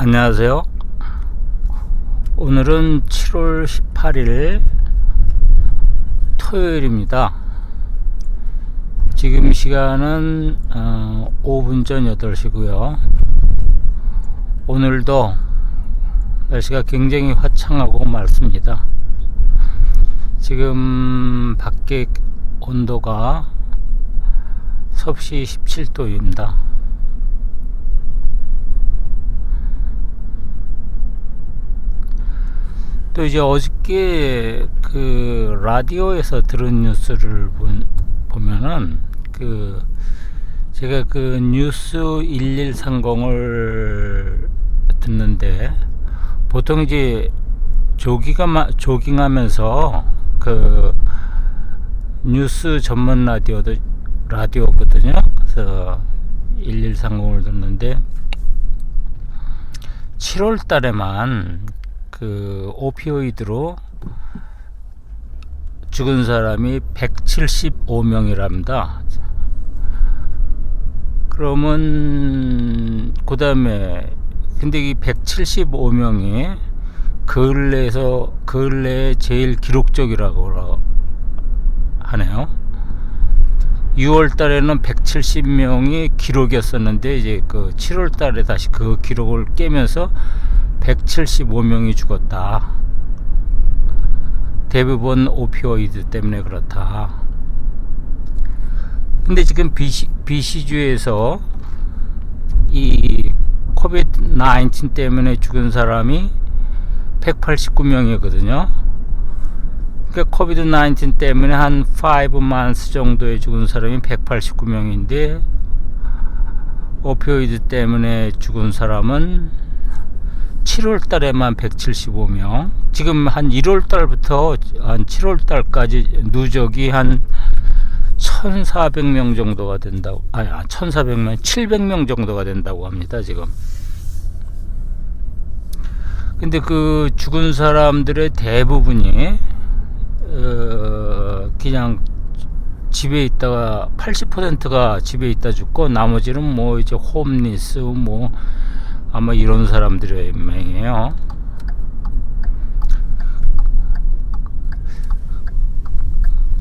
안녕하세요. 오늘은 7월 18일 토요일입니다. 지금 시간은 5분 전 8시고요. 오늘도 날씨가 굉장히 화창하고 맑습니다. 지금 밖에 온도가 섭씨 17도입니다. 또 이제 어저께 그 라디오에서 들은 뉴스를 보면은 제가 그 뉴스 1130을 듣는데 보통 이제 조깅하면서 그 뉴스 전문 라디오거든요. 그래서 1130을 듣는데 7월 달에만 그 오피오이드로 죽은 사람이 175명이랍니다. 그러면 그 다음에 근데 이 175명이 근래에 제일 기록적이라고 하네요. 6월 달에는 170명이 기록이었었는데 이제 그 7월 달에 다시 그 기록을 깨면서 175명이 죽었다. 대부분 오피오이드 때문에 그렇다. 근데 지금 BC주에서 이 코비드-19 때문에 죽은 사람이 189명이거든요. 그러니까 코비드-19 때문에 한 5months 정도에 죽은 사람이 189명인데 오피오이드 때문에 죽은 사람은 7월 달에만 175명. 지금 한 1월 달부터 한 7월 달까지 누적이 한 1400명 정도가 된다고. 1400명, 700명 정도가 된다고 합니다, 지금. 근데 그 죽은 사람들의 대부분이 그냥 집에 있다가 80%가 집에 있다 죽고 나머지는 뭐 이제 홈리스 뭐 아마 이런 사람들의 명이에요.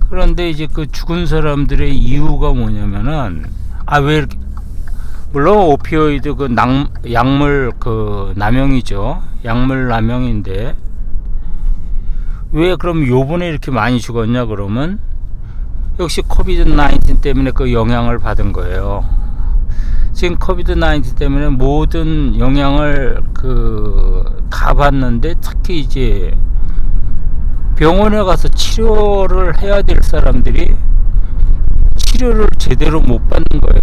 그런데 이제 그 죽은 사람들의 이유가 뭐냐면은 왜 이렇게 물론 오피오이드 그 약물 그 남용이죠. 약물 남용인데 왜 그럼 요번에 이렇게 많이 죽었냐 그러면 역시 코비드-19 때문에 그 영향을 받은 거예요. 지금 코비드-19 때문에 모든 영향을 다 받는데 특히 이제 병원에 가서 치료를 해야 될 사람들이 치료를 제대로 못 받는 거예요.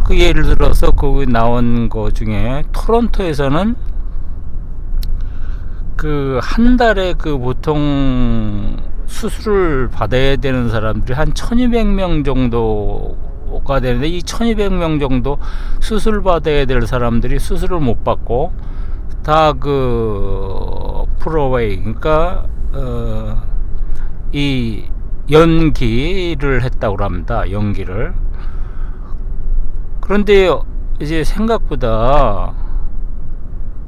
그 예를 들어서 거기 나온 거 중에 토론토에서는 그 한 달에 그 보통 수술을 받아야 되는 사람들이 한 1200명 정도가 되는데 이 1200명 정도 수술 받아야 될 사람들이 수술을 못 받고 다 그 프로웨이 그러니까 이 연기를 했다고 합니다. 연기를. 그런데 이제 생각보다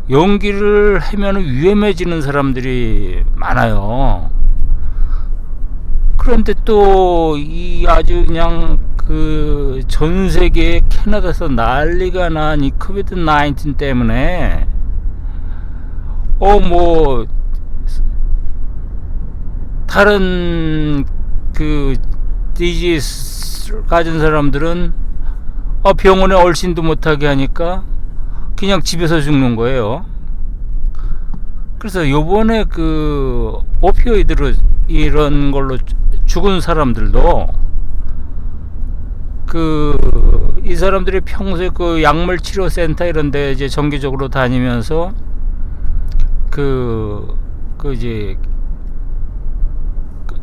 연기를 하면 위험해지는 사람들이 많아요. 그런데 또 이 아주 그냥 그 전 세계 캐나다에서 난리가 난 이 코비드-19 때문에 뭐 다른 그 디지스 가진 사람들은 병원에 얼씬도 못하게 하니까 그냥 집에서 죽는 거예요. 그래서 요번에 그 오피오이드로 이런 걸로 죽은 사람들도 이 사람들이 평소에 그 약물 치료 센터 이런 데 이제 정기적으로 다니면서 이제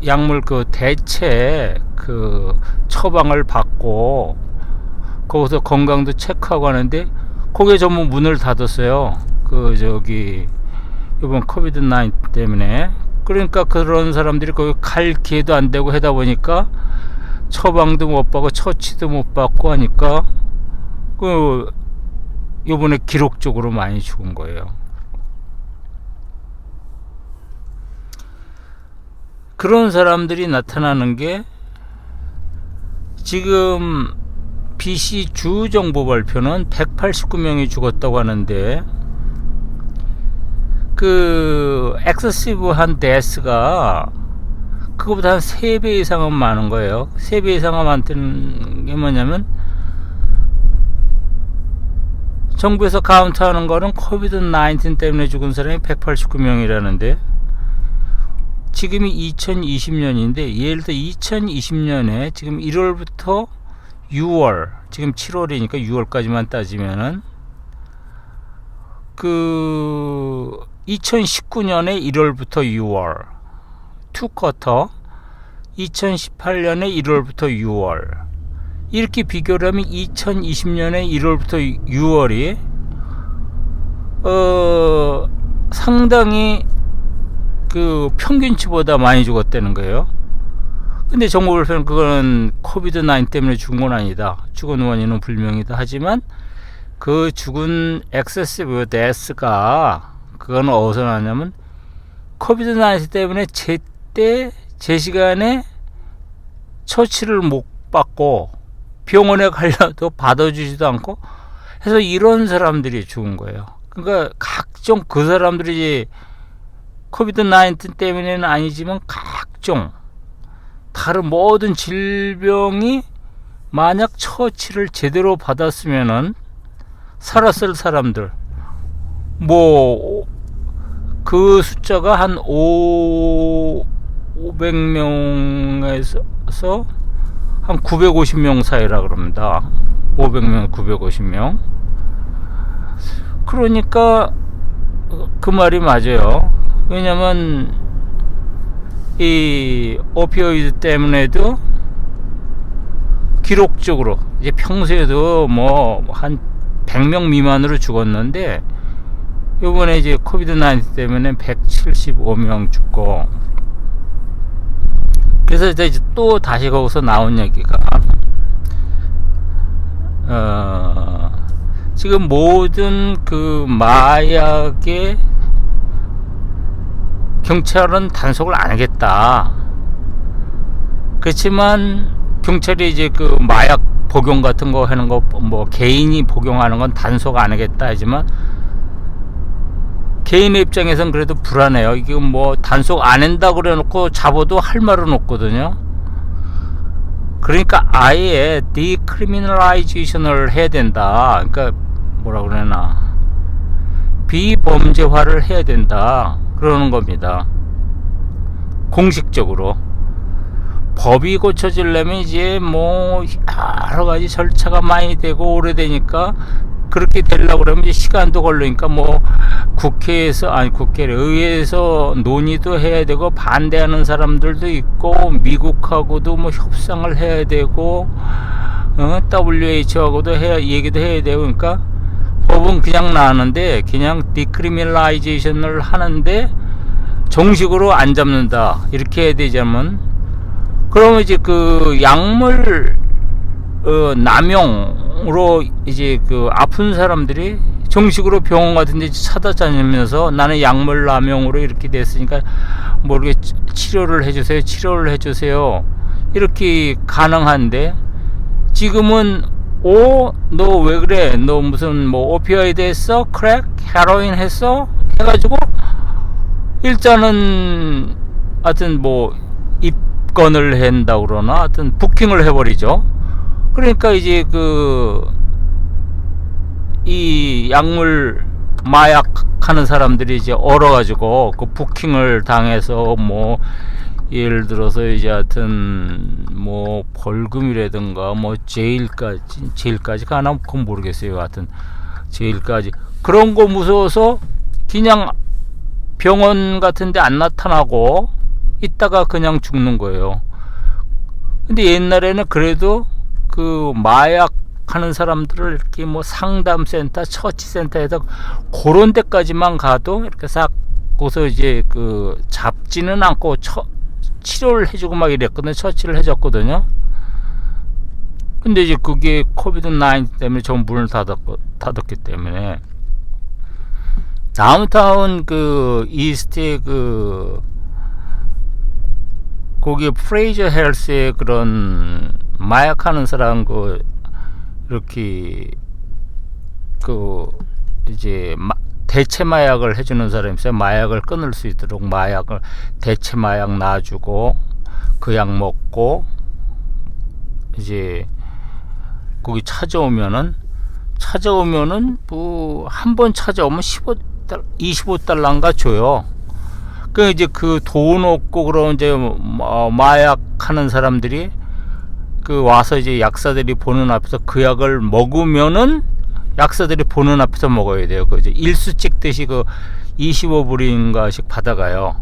약물 대체 처방을 받고 거기서 건강도 체크하고 하는데 거기에 전부 문을 닫았어요. 이번 코비드-19 때문에. 그러니까 그런 사람들이 거기 갈 기회도 안 되고 하다 보니까 처방도 못 받고 처치도 못 받고 하니까 요번에 기록적으로 많이 죽은 거예요. 그런 사람들이 나타나는 게 지금 BC 주 정보 발표는 189명이 죽었다고 하는데 그 엑세시브한 데스가 그거보다 한 3배 이상은 많은 거예요. 3배 이상은 많다는 게 뭐냐면 정부에서 카운트하는 거는 코비드 19 때문에 죽은 사람이 189명이라는데 지금이 2020년인데 예를 들어 2020년에 지금 1월부터 6월, 지금 7월이니까 6월까지만 따지면은 그 2019년에 1월부터 6월 투 쿼터, 2018년에 1월부터 6월 이렇게 비교를 하면 2020년에 1월부터 6월이 상당히 그 평균치보다 많이 죽었다는 거예요. 근데 정부 발표는 그거는 코비드 19 때문에 죽은 건 아니다. 죽은 원인은 불명이다. 하지만 그 죽은 엑세시브 데스가 그건 어디서 나냐면 코비드 19 때문에 제때 제 시간에 처치를 못 받고 병원에 가려도 받아주지도 않고 해서 이런 사람들이 죽은 거예요. 그러니까 각종 그 사람들이 코비드 19 때문에는 아니지만 각종 다른 모든 질병이 만약 처치를 제대로 받았으면은 살았을 사람들 뭐 그 숫자가 한 500명에서 한 950명 사이라 그럽니다. 500명, 950명. 그러니까 그 말이 맞아요. 왜냐면 이 오피오이드 때문에도 기록적으로 이제 평소에도 뭐 한 100명 미만으로 죽었는데 요번에 이제 코비드 19 때문에 175명 죽고 그래서 이제 또 다시 거기서 나온 얘기가 지금 모든 그 마약의 경찰은 단속을 안 하겠다. 그렇지만 경찰이 이제 그 마약 복용 같은 거 하는 거 뭐 개인이 복용하는 건 단속 안 하겠다 하지만 개인의 입장에선 그래도 불안해요. 이게 뭐 단속 안 한다 그래 놓고 잡아도 할 말은 없거든요. 그러니까 아예 디크리미널라이제이션을 해야 된다. 그러니까 뭐라 그러나 비범죄화를 해야 된다. 그러는 겁니다. 공식적으로. 법이 고쳐지려면 이제 뭐 여러 가지 절차가 많이 되고 오래되니까 그렇게 되려고 그러면 이제 시간도 걸리니까 뭐 의회에서 논의도 해야 되고 반대하는 사람들도 있고 미국하고도 뭐 협상을 해야 되고 WHO하고도 얘기도 해야 되고 그러니까 법은 그냥 나왔는데 그냥 디크리미널라이제이션을 하는데 정식으로 안 잡는다 이렇게 해야 되자면 그러면 이제 그 약물 남용으로 이제 그 아픈 사람들이 정식으로 병원 같은 데 찾아다니면서 나는 약물 남용으로 이렇게 됐으니까 모르게 치료를 해주세요 이렇게 가능한데 지금은 너 왜 그래 너 무슨 뭐 오피오이드 했어 크랙 헤로인 했어 해가지고 일단은 하여튼 뭐 입건을 한다 그러나 하여튼 부킹을 해버리죠. 그러니까 이제 이 약물 마약 하는 사람들이 이제 얼어가지고 그 부킹을 당해서 뭐 예를 들어서 이제 하여튼 뭐 벌금이라든가 뭐 제일까지 가나 그건 모르겠어요. 하여튼 제일까지 그런 거 무서워서 그냥 병원 같은데 안 나타나고 있다가 그냥 죽는 거예요. 근데 옛날에는 그래도 그 마약 하는 사람들을 이렇게 뭐 상담센터, 처치센터에서 그런 데까지만 가도 이렇게 싹 거기서 이제 그 잡지는 않고 치료를 해주고 막 이랬거든요. 처치를 해줬거든요. 근데 이제 그게 코비드 19 때문에 전 문을 닫았기 때문에 다운타운 그 이스트의 그 거기 프레이저 헬스의 그런 마약하는 사람 그 이렇게 그 이제 대체 마약을 해주는 사람이 있어요. 마약을 끊을 수 있도록 마약을 대체 마약 놔주고 그 약 먹고 이제 거기 찾아오면은 뭐 한 번 찾아오면 25달러인가 줘요. 그 이제 그 돈 없고 그런 이제 마약 하는 사람들이 그 와서 이제 약사들이 보는 앞에서 그 약을 먹으면은 약사들이 보는 앞에서 먹어야 돼요. 그 이제 일수 찍듯이 그 25불인가씩 받아가요.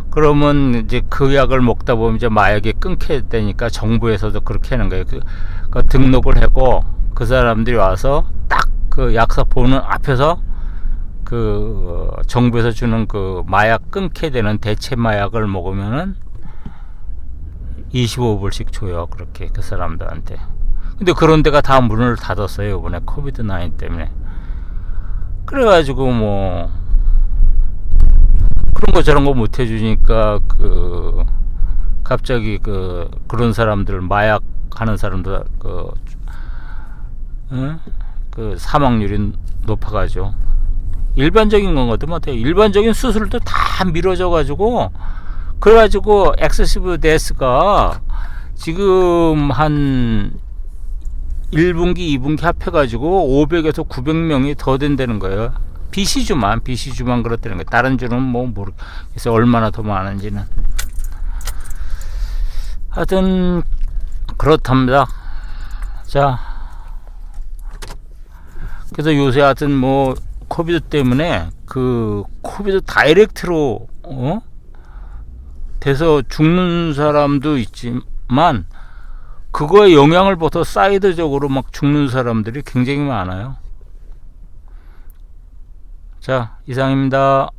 그러면 이제 그 약을 먹다 보면 이제 마약이 끊게 되니까 정부에서도 그렇게 하는 거예요. 그 등록을 하고 그 사람들이 와서 딱 그 약사 보는 앞에서 그 정부에서 주는 그 마약 끊게 되는 대체 마약을 먹으면은 25불씩 줘요. 그렇게 그 사람들한테. 근데 그런 데가 다 문을 닫았어요. 이번에 코비드 19 때문에. 그래가지고 뭐 그런 거 저런 거 못 해주니까 그 갑자기 그런 사람들 마약 하는 사람들 그 사망률이 높아가죠. 일반적인 건 것도 못해요. 일반적인 수술도 다 미뤄져 가지고 그래가지고 엑세시브 데스가 지금 한 1분기 2분기 합해가지고 500에서 900명이 더 된다는 거예요. BC주만 그렇다는 거예요. 다른 주는 뭐 모르겠어요. 얼마나 더 많은지는. 하여튼 그렇답니다. 자, 그래서 요새 하여튼 뭐 코비드 때문에 그 코비드 다이렉트로 돼서 죽는 사람도 있지만 그거에 영향을 받아 사이드적으로 막 죽는 사람들이 굉장히 많아요. 자, 이상입니다.